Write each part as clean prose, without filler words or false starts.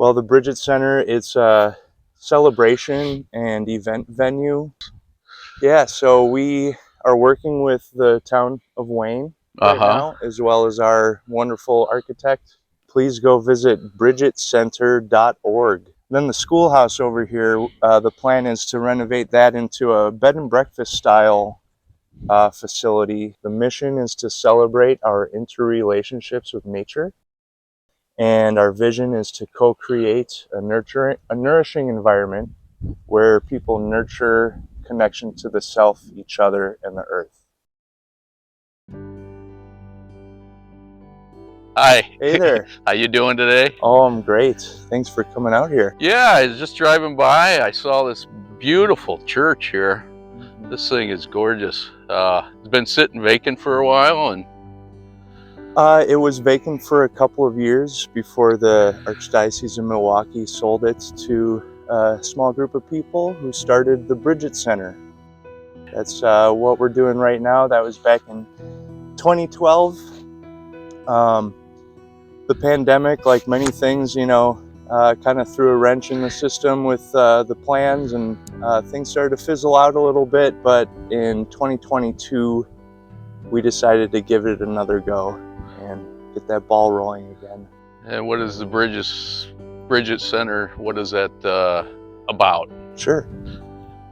Well, the Bridget Center, it's a celebration and event venue. Yeah, so we are working with the town of Wayne right now, as well as our wonderful architect. Please go visit bridgetcenter.org. Then the schoolhouse over here, the plan is to renovate that into a bed and breakfast style facility. The mission is to celebrate our interrelationships with nature. And our vision is to co-create a nourishing environment where people nurture connection to the self, each other, and the earth. Hi. Hey there. How you doing today? Oh, I'm great. Thanks for coming out here. Yeah, I was just driving by. I saw this beautiful church here. This thing is gorgeous. It's been sitting vacant for a while, and It was vacant for a couple of years before the Archdiocese of Milwaukee sold it to a small group of people who started the Bridget Center. That's what we're doing right now. That was back in 2012. The pandemic, like many things, kind of threw a wrench in the system with the plans, and things started to fizzle out a little bit. But in 2022, we decided to give it another go and get that ball rolling again. And what is the Bridget Center? What is that about? Sure.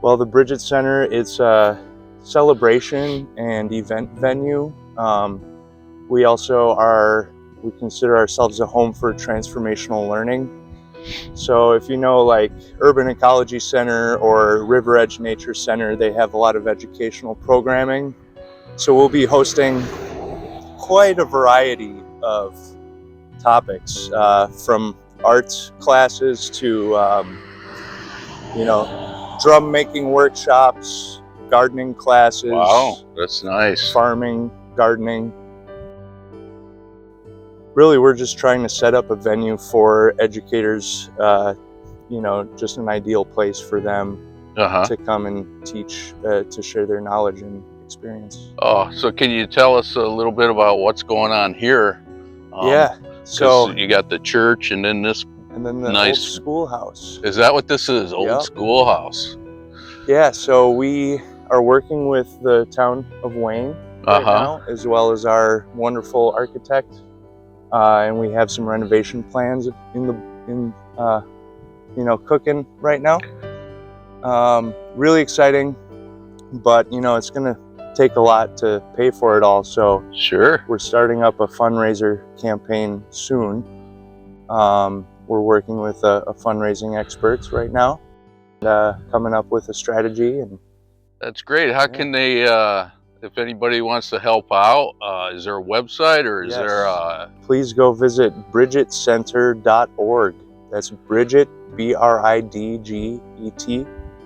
Well, the Bridget Center, it's a celebration and event venue. We consider ourselves a home for transformational learning. So if you know, like Urban Ecology Center or River Edge Nature Center, they have a lot of educational programming. So we'll be hosting quite a variety of topics, from art classes to, drum making workshops, gardening classes. Wow, that's nice. Farming, gardening. Really, we're just trying to set up a venue for educators, just an ideal place for them to come and teach, to share their knowledge and experience. Oh, so can you tell us a little bit about what's going on here? Yeah, so you got the church and then this and then the nice old schoolhouse. Is that what this is? Old Yep. schoolhouse. Yeah, so we are working with the town of Wayne right now, as well as our wonderful architect. And we have some renovation plans cooking right now. Really exciting, but it's gonna take a lot to pay for it all. So sure, we're starting up a fundraiser campaign soon. We're working with a fundraising experts right now, coming up with a strategy. And that's great. How can they? If anybody wants to help out, is there a website or is there a... Please go visit bridgetcenter.org. That's Bridget, BRIDGET,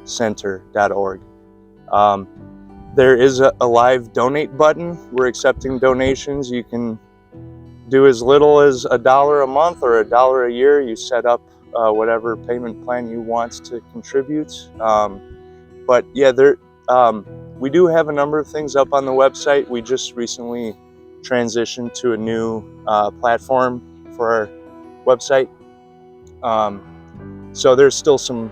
center.org. There is a live donate button. We're accepting donations. You can do as little as $1 a month or $1 a year. You set up whatever payment plan you want to contribute. But yeah, we do have a number of things up on the website. We just recently transitioned to a new platform for our website. So there's still some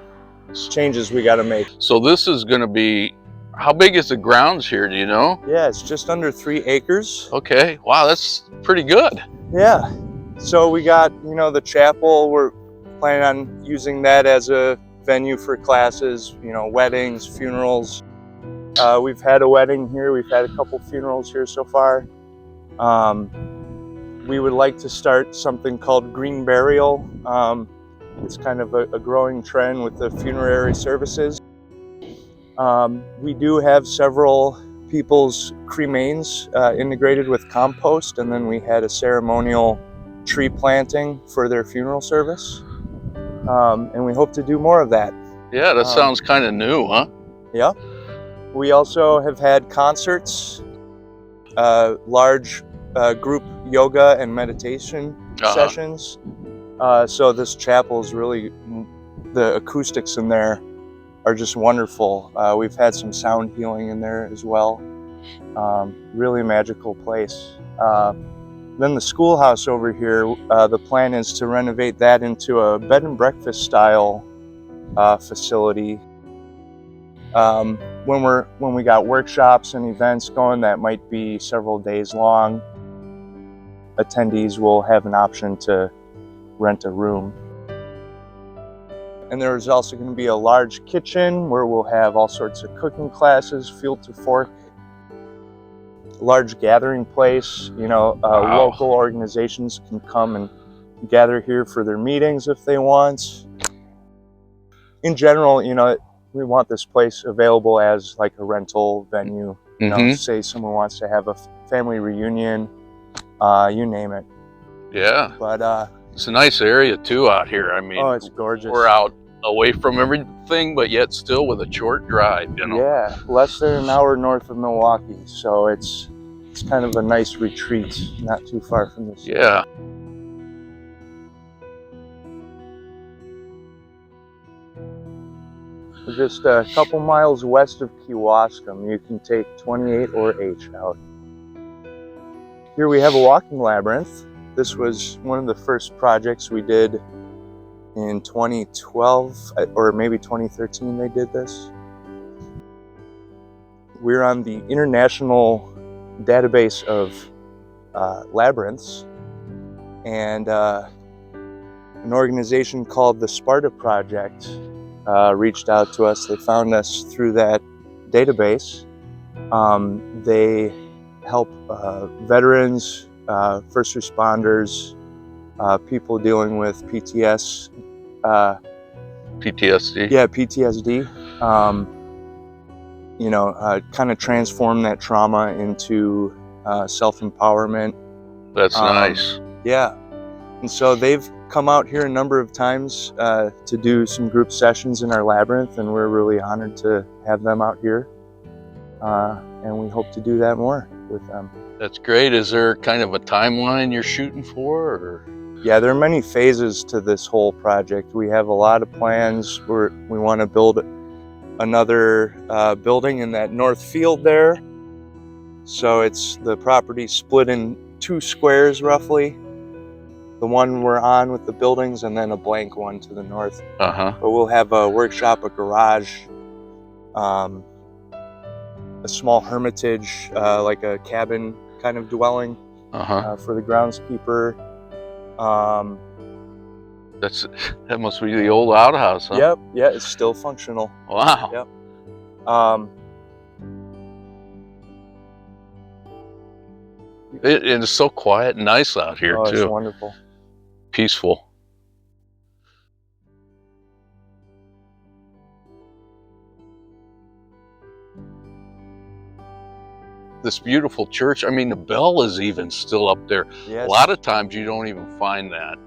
changes we got to make. So this is going to be, how big is the grounds here, do you know? Yeah, it's just under 3 acres. Okay, wow, that's pretty good. Yeah, so we got, the chapel. We're planning on using that as a venue for classes, weddings, funerals. We've had a wedding here. We've had a couple funerals here so far. We would like to start something called Green Burial. It's kind of a growing trend with the funerary services. We do have several people's cremains integrated with compost, and then we had a ceremonial tree planting for their funeral service. And we hope to do more of that. Yeah, that sounds kind of new, huh? Yeah. We also have had concerts, large group yoga and meditation sessions. So this chapel is really, the acoustics in there are just wonderful. We've had some sound healing in there as well. Really magical place. Then the schoolhouse over here, the plan is to renovate that into a bed and breakfast style facility. When we got workshops and events going that might be several days long, attendees will have an option to rent a room. And there's also going to be a large kitchen where we'll have all sorts of cooking classes, field to fork, large gathering place. Wow. Local organizations can come and gather here for their meetings if they want. In general, we want this place available as like a rental venue. Say someone wants to have a family reunion, you name it. Yeah. But it's a nice area too out here. I mean, oh, it's gorgeous. We're out away from everything, but yet still with a short drive, Yeah, less than an hour north of Milwaukee, so it's kind of a nice retreat, not too far from the city. Yeah. We're just a couple miles west of Kewaskum. You can take 28 or H out. Here we have a walking labyrinth. This was one of the first projects we did in 2012, or maybe 2013 they did this. We're on the international database of labyrinths, and an organization called the Sparta Project reached out to us. They found us through that database. They help veterans, first responders, people dealing with PTSD. Yeah, PTSD. Kind of transform that trauma into self-empowerment. That's nice. Yeah. And so they've come out here a number of times to do some group sessions in our labyrinth, and we're really honored to have them out here. And we hope to do that more with them. That's great. Is there kind of a timeline you're shooting for? Or? Yeah, there are many phases to this whole project. We have a lot of plans. We want to build another building in that north field there. So it's the property split in 2 squares roughly. The one we're on with the buildings, and then a blank one to the north. But we'll have a workshop, a garage, a small hermitage, like a cabin kind of dwelling for the groundskeeper. That must be the old outhouse, huh? Yep, yeah, it's still functional. Wow. Yep. It's so quiet and nice out here too. It's wonderful. Peaceful. This beautiful church, I mean, the bell is even still up there. Yes. A lot of times you don't even find that.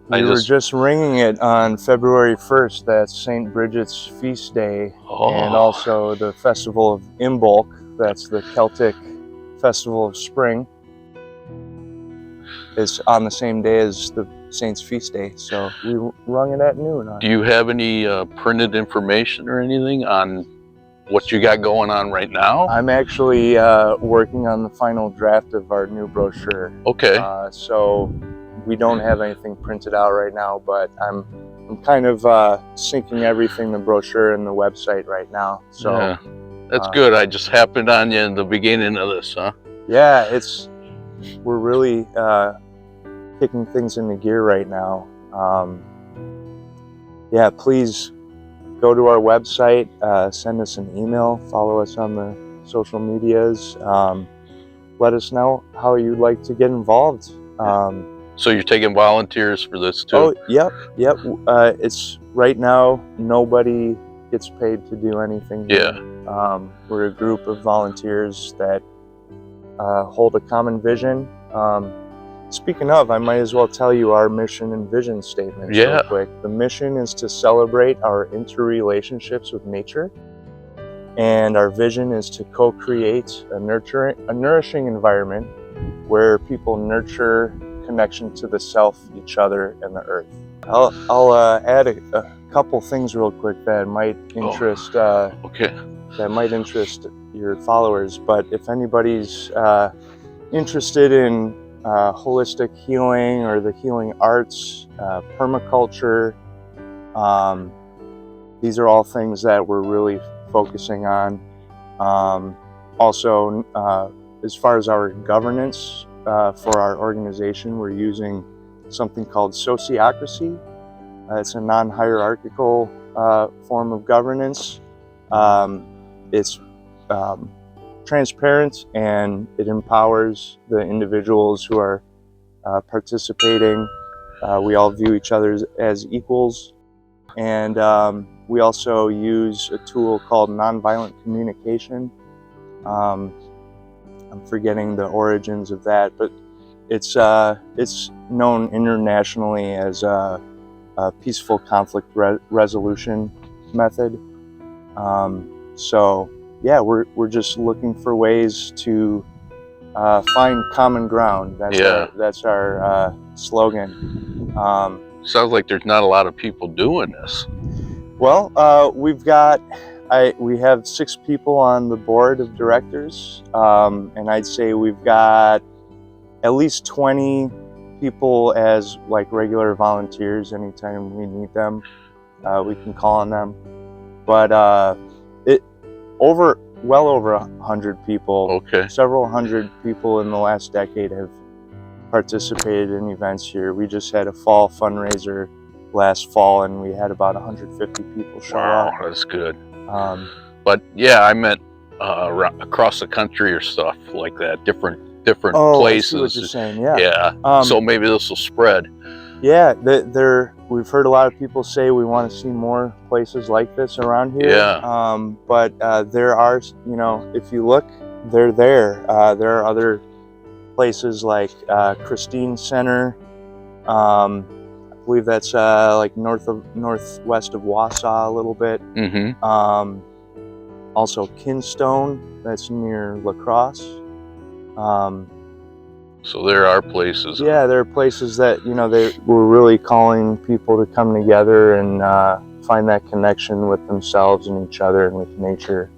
We were just ringing it on February 1st. That's St. Bridget's feast day, and also the festival of Imbolc. That's the Celtic festival of spring. It's on the same day as the Saint's feast day, so we rung it at noon. Do you have any printed information or anything on what you got going on right now? I'm actually working on the final draft of our new brochure. Okay. So we don't have anything printed out right now, but I'm kind of syncing everything, the brochure and the website right now. So yeah, that's good. I just happened on you in the beginning of this, huh? Yeah, we're really kicking things into gear right now. Yeah, please go to our website, send us an email, follow us on the social medias. Let us know how you'd like to get involved. So you're taking volunteers for this too? Oh, yep. It's right now, nobody gets paid to do anything. Yeah. We're a group of volunteers that hold a common vision. Speaking of, I might as well tell you our mission and vision statement real quick. The mission is to celebrate our interrelationships with nature, and our vision is to co-create a nourishing environment where people nurture connection to the self, each other, and the earth. I'll add a couple things real quick that might interest that might interest your followers. But if anybody's interested in holistic healing or the healing arts, permaculture. These are all things that we're really focusing on. Also, as far as our governance for our organization, we're using something called Sociocracy. It's a non-hierarchical form of governance. It's transparent, and it empowers the individuals who are participating. We all view each other as equals. And we also use a tool called nonviolent communication. I'm forgetting the origins of that, but it's known internationally as a peaceful conflict resolution method. So yeah, we're just looking for ways to find common ground. That's our slogan. Sounds like there's not a lot of people doing this. Well, we have 6 people on the board of directors, and I'd say we've got at least 20 people as like regular volunteers. Anytime we need them, we can call on them. But well over 100 people, Okay. several hundred people in the last decade have participated in events here. We just had a fall fundraiser last fall, and we had about 150 people show up. Wow, that's good. But yeah, I meant across the country or stuff like that, different places. I see what you're saying. Yeah. Yeah. So maybe this will spread. Yeah, we've heard a lot of people say we want to see more places like this around here. Yeah. But there are, if you look, they're there. There are other places like Bridget Center. I believe that's like northwest of Wausau a little bit. Mm-hmm. Also Kinstone, that's near La Crosse. So there are places. Yeah, there are places that we're really calling people to come together and find that connection with themselves and each other and with nature.